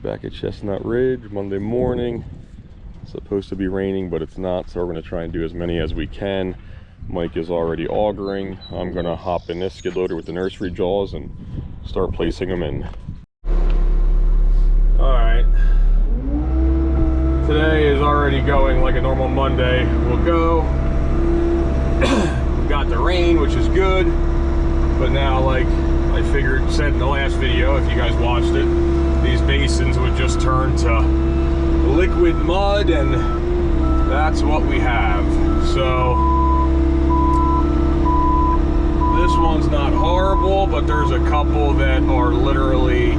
Back at Chestnut Ridge, Monday morning. It's supposed to be raining, but it's not, so we're going to try and do as many as we can. Mike is already augering. I'm going to hop in this skid loader with the nursery jaws and start placing them in. Alright. Today is already going like a normal Monday will go. Got the rain, which is good, but now, like I said in the last video, if you guys watched it, these basins would just turn to liquid mud, and that's what we have. So this one's not horrible, but there's a couple that are literally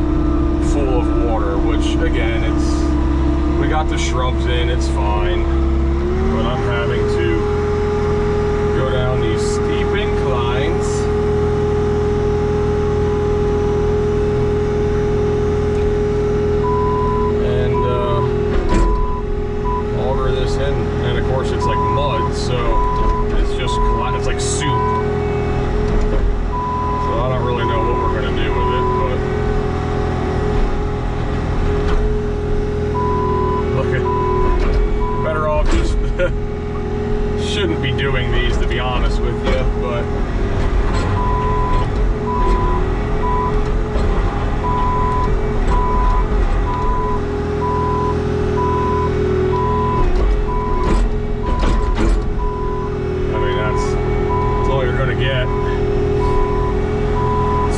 full of water, which again, we got the shrubs in, it's fine, but I'm having to go down these steep inclines. And of course it's like mud, so it's like soup. So I don't really know what we're gonna do with it, but look at, better off just shouldn't be doing these, to be honest with you, but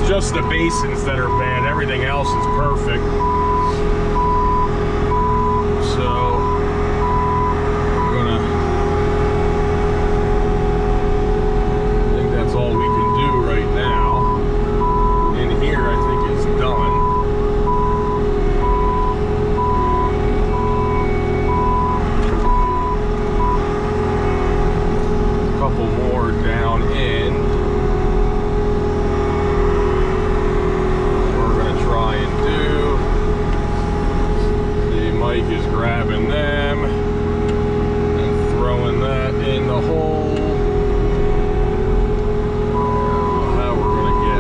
just the basins that are bad. Everything else is perfect. So I think that's all we can do right now. In here, I think it's done. A couple more down in. Mike is grabbing them and throwing that in the hole. I don't know how we're gonna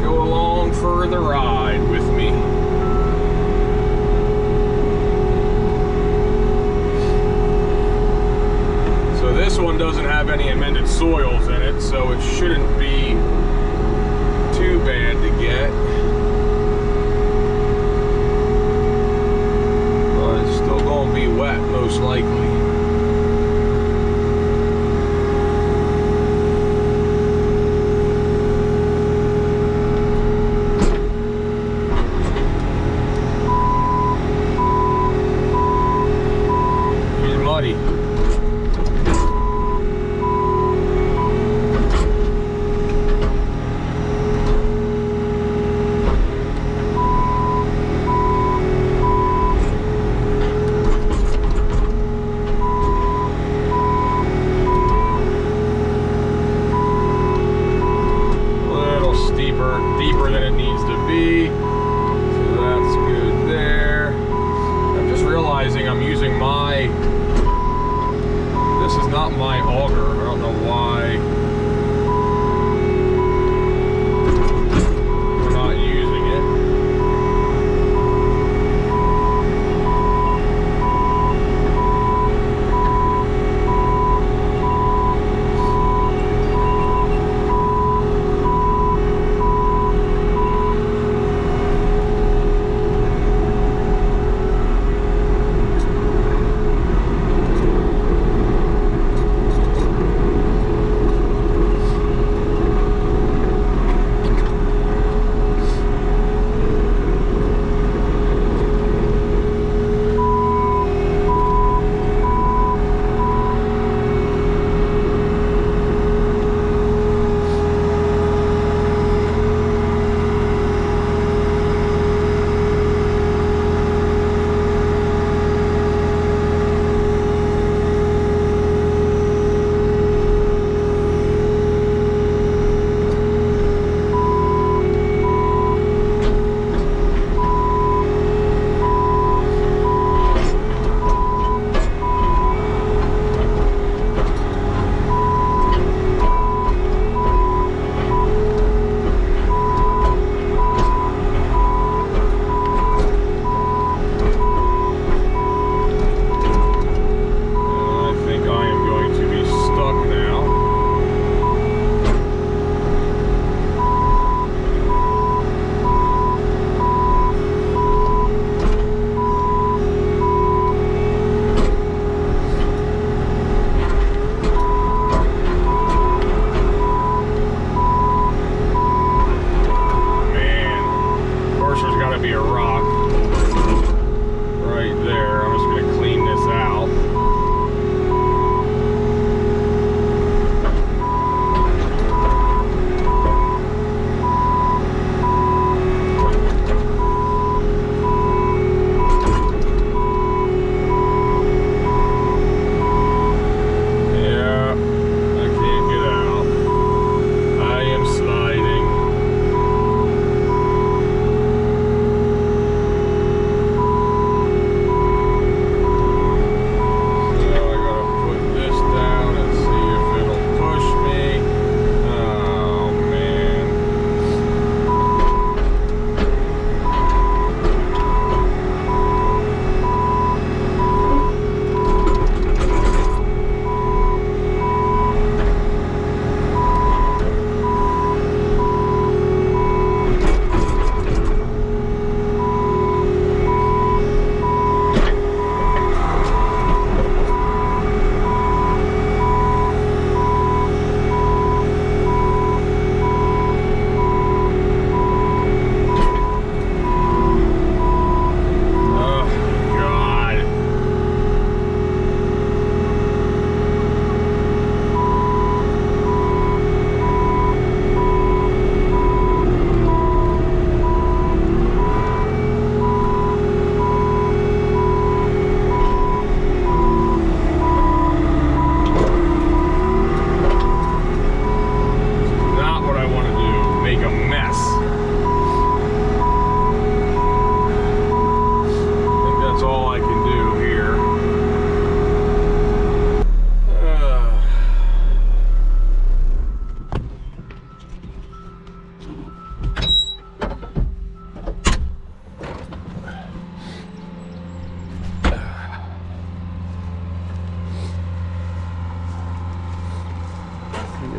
go along for the ride with me. This one doesn't have any amended soils in it, so it shouldn't be too bad to get. But it's still going to be wet, most likely. It's muddy. Deeper than it needs to be, so that's good there. I'm just realizing I'm using this is not my auger. I don't know why we're not using it.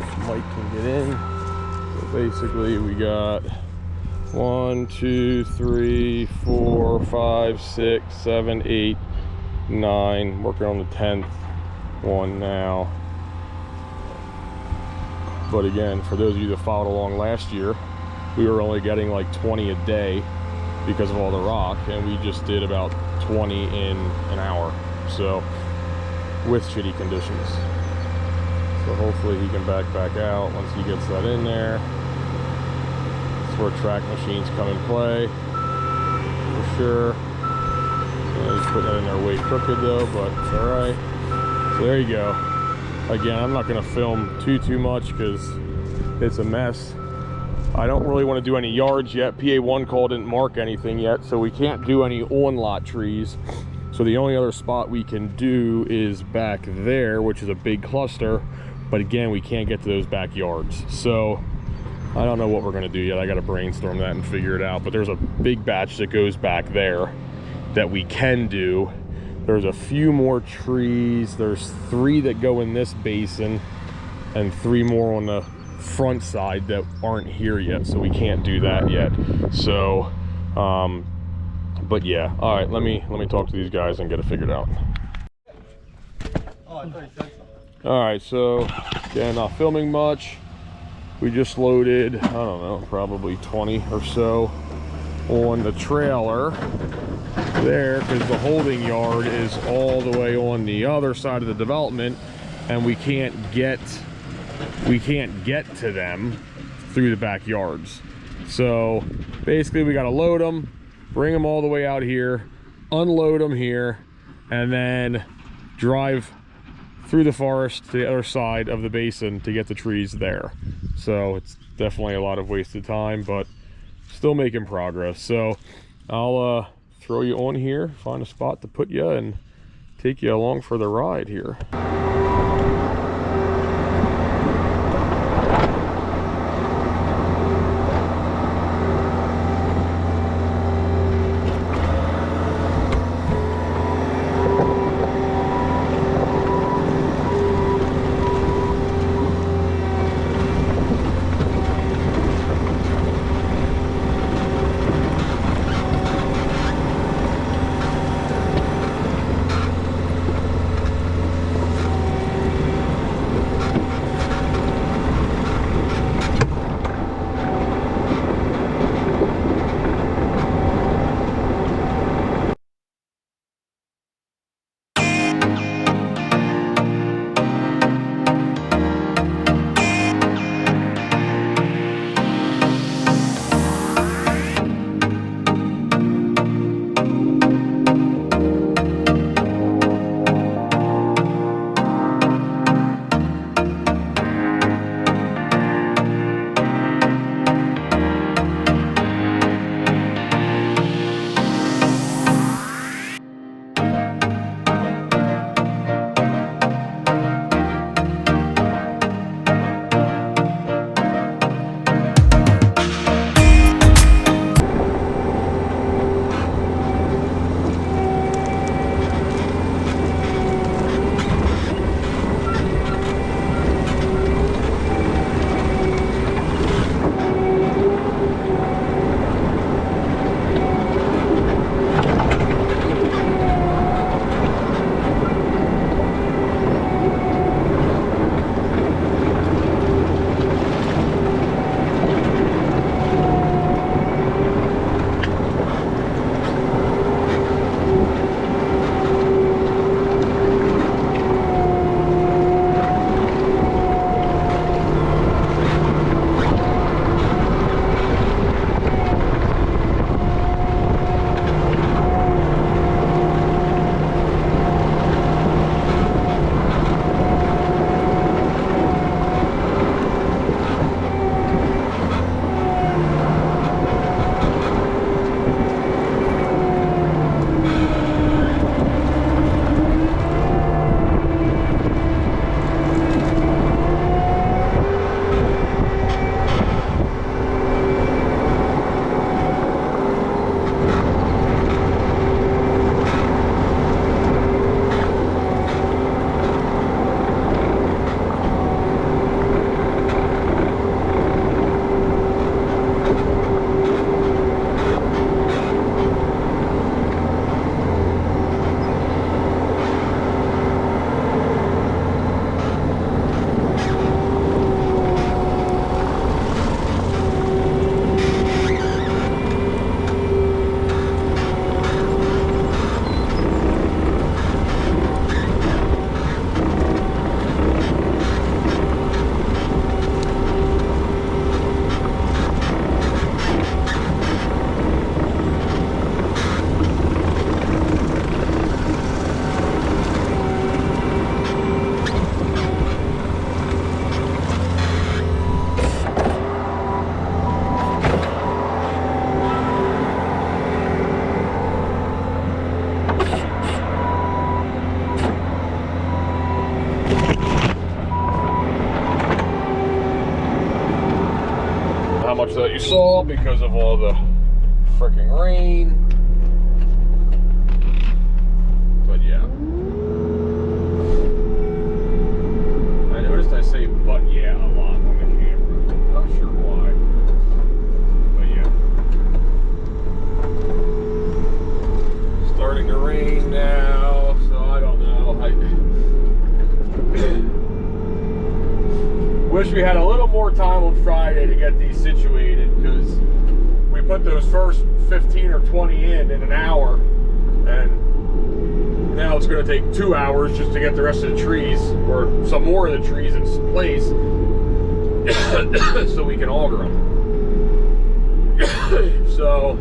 if Mike can get in. So basically we got 1, 2, 3, 4, 5, 6, 7, 8, 9. Working on the 10th one now. But again, for those of you that followed along last year, we were only getting like 20 a day because of all the rock, and we just did about 20 in an hour. So with shitty conditions. So hopefully he can back out once he gets that in there. That's where track machines come in play, for sure. He's putting that in there way crooked though, but it's all right. So there you go. Again, I'm not gonna film too much because it's a mess. I don't really want to do any yards yet. PA1 call didn't mark anything yet, so we can't do any on-lot trees. So the only other spot we can do is back there, which is a big cluster. But again, we can't get to those backyards. So I don't know what we're gonna do yet. I gotta brainstorm that and figure it out. But there's a big batch that goes back there that we can do. There's a few more trees. There's 3 that go in this basin and 3 more on the front side that aren't here yet, so we can't do that yet. So but yeah, all right, let me talk to these guys and get it figured out. Oh, I thought you said something. All right, so again, not filming much. We just loaded, I don't know, probably 20 or so on the trailer there, because the holding yard is all the way on the other side of the development, and we can't get to them through the backyards. So basically we got to load them, bring them all the way out here, unload them here, and then drive through the forest to the other side of the basin to get the trees there. So it's definitely a lot of wasted time, but still making progress. So I'll throw you on here, find a spot to put you and take you along for the ride here. much that you saw because of all the freaking rain. But yeah. I noticed I say "but yeah" a lot on the camera. Not sure why. But yeah. Starting to rain now, so I don't know. Wish we had a little more time on Friday to get these situated, because we put those first 15 or 20 in an hour, and now it's going to take 2 hours just to get the rest of the trees, or some more of the trees in place, so we can auger them. So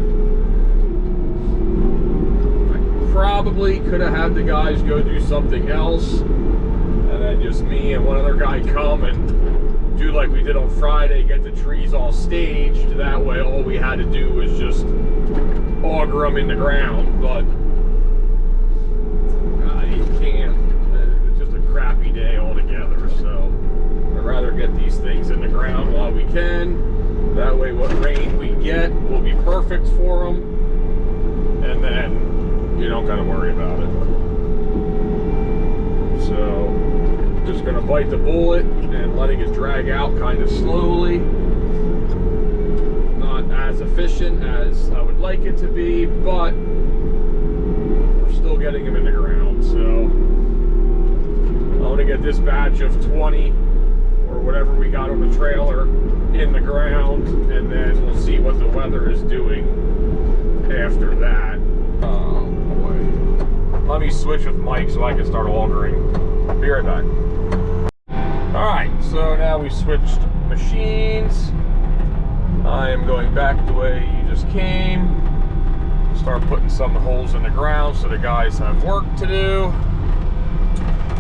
I probably could have had the guys go do something else, and then just me and one other guy come and do like we did on Friday, get the trees all staged. That way all we had to do was just auger them in the ground, but you can't. It's just a crappy day altogether, so I'd rather get these things in the ground while we can. That way what rain we get will be perfect for them, and then you don't gotta worry about it. So just gonna bite the bullet and letting it drag out kind of slowly. Not as efficient as I would like it to be, but we're still getting them in the ground. So I'm gonna get this batch of 20 or whatever we got on the trailer in the ground, and then we'll see what the weather is doing after that. Oh boy. Let me switch with Mike so I can start augering. Be right back. Alright, so now we switched machines. I am going back the way you just came. Start putting some holes in the ground so the guys have work to do.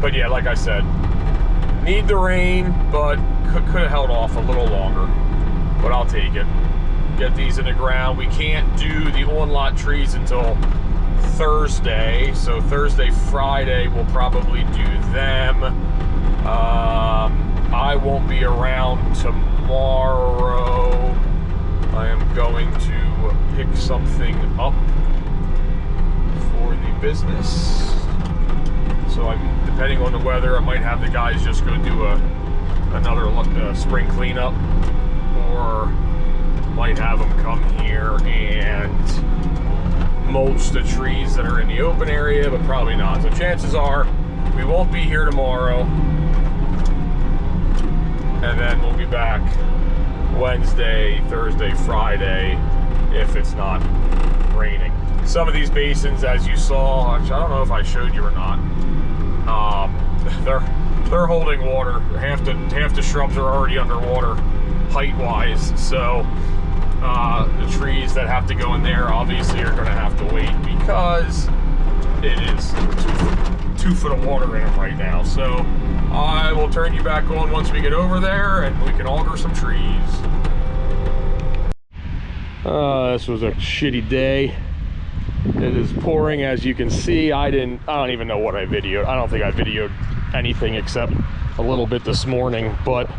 But yeah, like I said, need the rain, but could have held off a little longer. But I'll take it. Get these in the ground. We can't do the on-lot trees until Thursday, so Thursday, Friday we'll probably do them. I won't be around tomorrow. I am going to pick something up for the business. So depending on the weather, I might have the guys just go do another spring cleanup, or might have them come here and mulch the trees that are in the open area, but probably not. So chances are we won't be here tomorrow, and then we'll be back Wednesday, Thursday, Friday if it's not raining. Some of these basins, as you saw, actually, I don't know if I showed you or not, they're holding water. Half the shrubs are already underwater height-wise, so the trees that have to go in there obviously are going to have to wait, because it is 2 foot of water in them right now. So I will turn you back on once we get over there and we can auger some trees. This was a shitty day. It is pouring, as you can see. I don't even know what I videoed. I don't think I videoed anything except a little bit this morning, but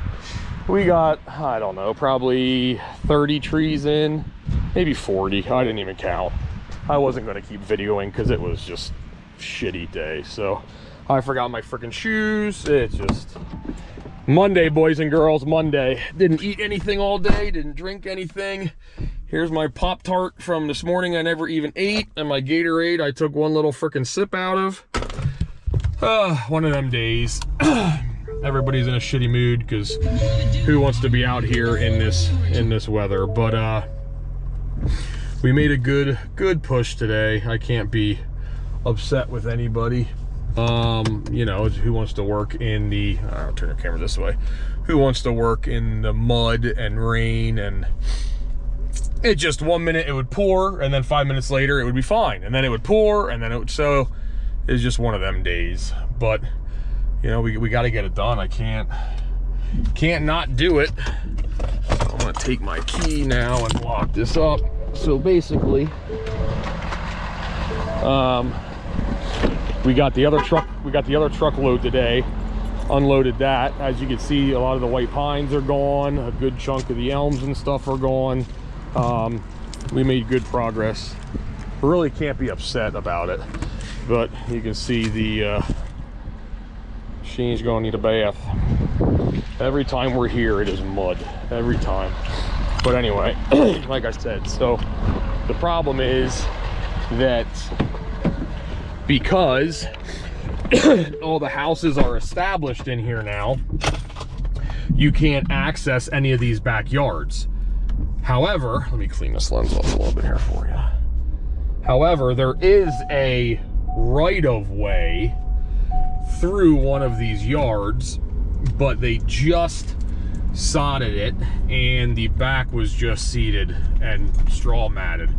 we got, I don't know, probably 30 trees in, maybe 40. I didn't even count. I wasn't going to keep videoing because it was just a shitty day. So I forgot my freaking shoes. It's just Monday, boys and girls, Monday. Didn't eat anything all day, didn't drink anything. Here's my Pop-Tart from this morning I never even ate, and my Gatorade I took one little freaking sip out of. One of them days. Everybody's in a shitty mood because who wants to be out here in this weather? But we made a good push today. I can't be upset with anybody. You know, who wants to work in the, I'll turn the camera this way, who wants to work in the mud and rain, and it just 1 minute it would pour, and then 5 minutes later it would be fine, and then it would pour, and then it would, so it's just one of them days. But you know, we got to get it done. I can't not do it. I'm gonna take my key now and lock this up. So basically, we got the other truckload today. unloaded that. As you can see, a lot of the white pines are gone. A good chunk of the elms and stuff are gone. We made good progress. We really can't be upset about it, but you can see the Sheen's gonna need a bath. Every time we're here, it is mud. Every time. But anyway, like I said, so the problem is that because all the houses are established in here now, you can't access any of these backyards. However, let me clean this lens off a little bit here for you. However, there is a right-of-way through one of these yards, but they just sodded it, and the back was just seeded and straw matted.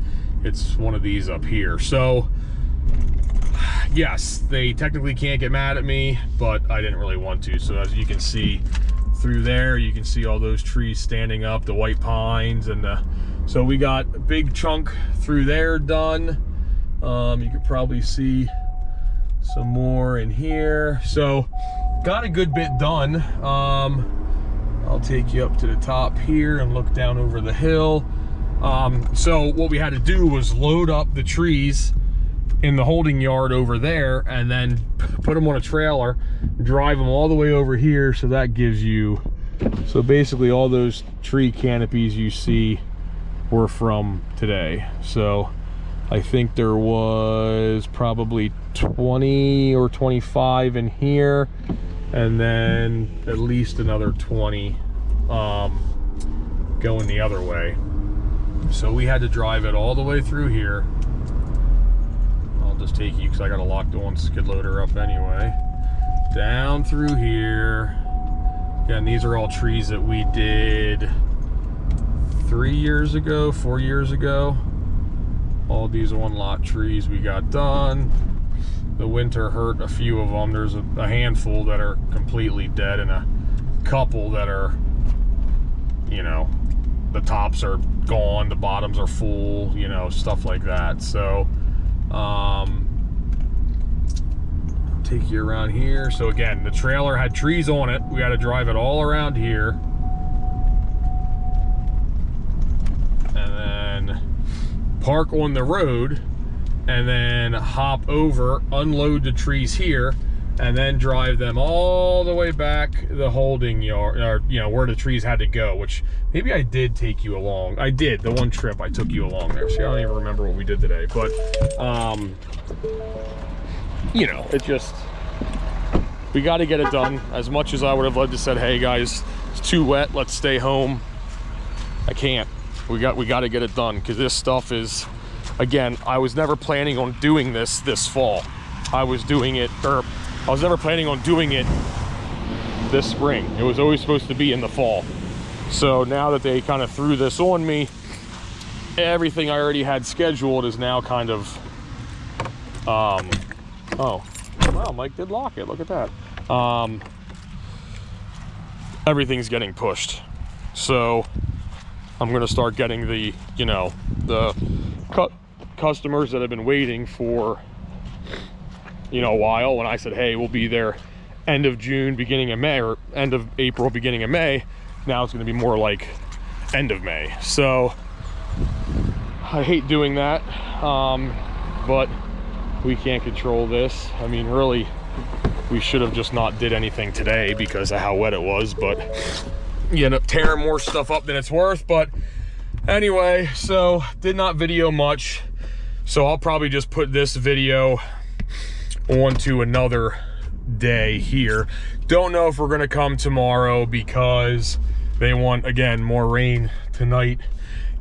It's one of these up here. So yes, they technically can't get mad at me, but I didn't really want to. So as you can see through there, you can see all those trees standing up, the white pines, and so we got a big chunk through there done. You could probably see some more in here. So got a good bit done. I'll take you up to the top here and look down over the hill. So what we had to do was load up the trees in the holding yard over there and then put them on a trailer, drive them all the way over here. So that gives you, so basically all those tree canopies you see were from today. So I think there was probably 20 or 25 in here, and then at least another 20 going the other way. So we had to drive it all the way through here. I'll just take you because I got to lock the one skid loader up anyway. Down through here. Again, these are all trees that we did 3 years ago, 4 years ago. All these one-lot trees we got done. The winter hurt a few of them. There's a handful that are completely dead and a couple that are, you know, the tops are gone, the bottoms are full, you know, stuff like that. So take you around here. So again, the trailer had trees on it. We had to drive it all around here, and then park on the road, and then hop over, unload the trees here, and then drive them all the way back the holding yard, or you know, where the trees had to go, which maybe I did take you along. I did, the one trip I took you along there. See, I don't even remember what we did today, but you know, it just, we got to get it done. As much as I would have loved to said, hey guys, it's too wet, let's stay home, I can't. We got to get it done, because this stuff is, again, I was never planning on doing this fall. I was never planning on doing it this spring. It was always supposed to be in the fall. So now that they kind of threw this on me, everything I already had scheduled is now kind of, oh, wow, Mike did lock it, look at that. Everything's getting pushed. So I'm gonna start getting the, you know, the customers that have been waiting for, you know, a while. When I said, hey, we'll be there end of June, beginning of May, or end of April, beginning of May, now it's gonna be more like end of May. So I hate doing that, but we can't control this. I mean, really, we should have just not did anything today because of how wet it was, but you end up tearing more stuff up than it's worth. But anyway, so did not video much, so I'll probably just put this video onto another day here. Don't know if we're gonna come tomorrow because they want, again, more rain tonight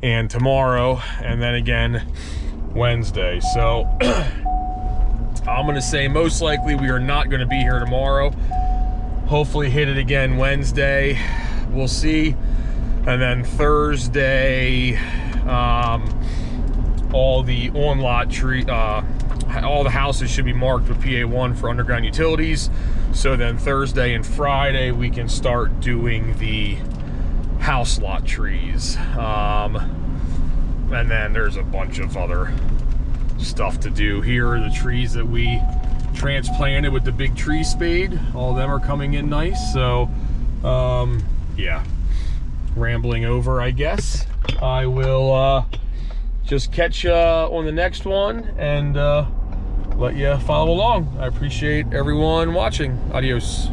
and tomorrow, and then again Wednesday. So I'm gonna say most likely we are not gonna be here tomorrow. Hopefully hit it again Wednesday, we'll see. And then Thursday, all the on-lot tree, all the houses should be marked with PA1 for underground utilities. So then Thursday and Friday we can start doing the house lot trees. And then there's a bunch of other stuff to do. Here are the trees that we transplanted with the big tree spade. All of them are coming in nice. So, yeah, rambling over, I guess. I will just catch you on the next one and let you follow along. I appreciate everyone watching. Adios.